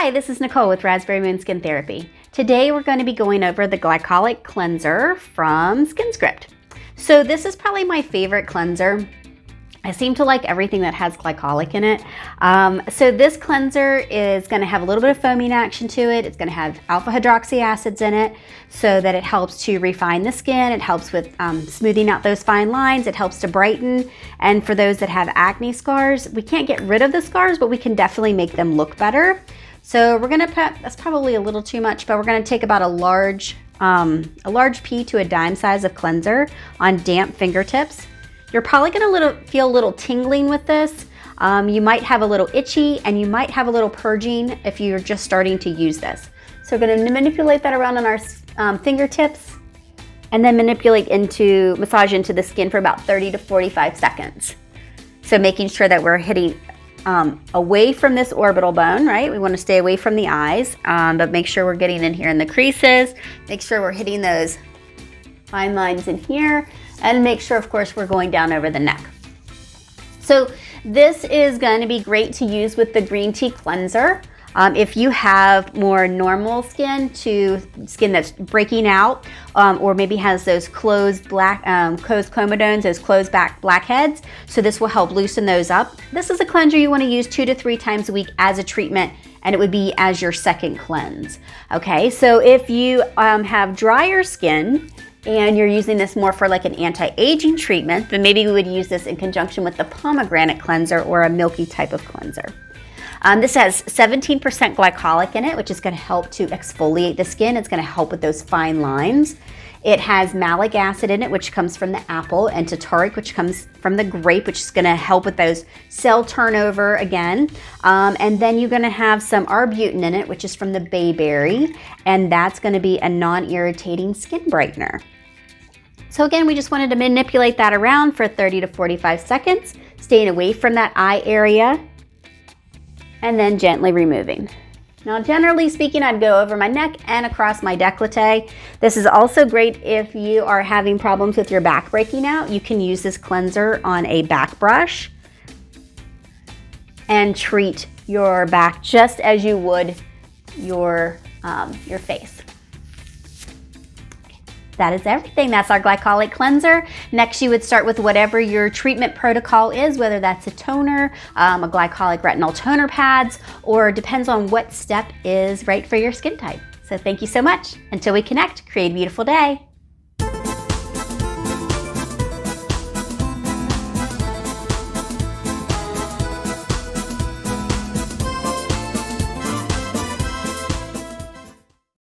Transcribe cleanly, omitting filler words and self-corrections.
Hi, this is Nicole with Raspberry Moon Skin Therapy. Today we're going to be going over the Glycolic cleanser from SkinScript. So this is probably my favorite cleanser. I seem to like everything that has glycolic in it. So this cleanser is going to have a little bit of foaming action to it. It's going to have alpha hydroxy acids in it so that it helps to refine the skin. It helps with smoothing out those fine lines. It helps to brighten. And for those that have acne scars, we can't get rid of the scars, but we can definitely make them look better. So we're going to put, that's probably a little too much, but we're going to take about a large pea to a dime size of cleanser on damp fingertips. You're probably gonna feel a little tingling with this. You might have a little itchy and you might have a little purging if you're just starting to use this. So we're gonna manipulate that around on our fingertips and then massage into the skin for about 30 to 45 seconds. So making sure that we're hitting away from this orbital bone, right? We wanna stay away from the eyes, but make sure we're getting in here in the creases. Make sure we're hitting those fine lines in here. And make sure, of course, we're going down over the neck. So this is going to be great to use with the green tea cleanser. If you have more normal skin that's breaking out, or maybe has those closed comedones, those closed back blackheads, so this will help loosen those up. This is a cleanser you want to use 2 to 3 times a week as a treatment, and it would be as your second cleanse. Okay, so if you have drier skin, and you're using this more for like an anti-aging treatment, then maybe we would use this in conjunction with the pomegranate cleanser or a milky type of cleanser. This has 17% glycolic in it, which is going to help to exfoliate the skin. It's going to help with those fine lines. It has malic acid in it, which comes from the apple, and tartaric, which comes from the grape, which is going to help with those cell turnover again. And then you're going to have some arbutin in it, which is from the bayberry, and that's going to be a non-irritating skin brightener. So again, we just wanted to manipulate that around for 30 to 45 seconds, staying away from that eye area, and then gently removing. Now, generally speaking, I'd go over my neck and across my décolleté. This is also great if you are having problems with your back breaking out. You can use this cleanser on a back brush and treat your back just as you would your face. That is everything. That's our glycolic cleanser. Next, you would start with whatever your treatment protocol is, whether that's a toner, a glycolic retinol toner pads, or depends on what step is right for your skin type. So thank you so much. Until we connect, create a beautiful day.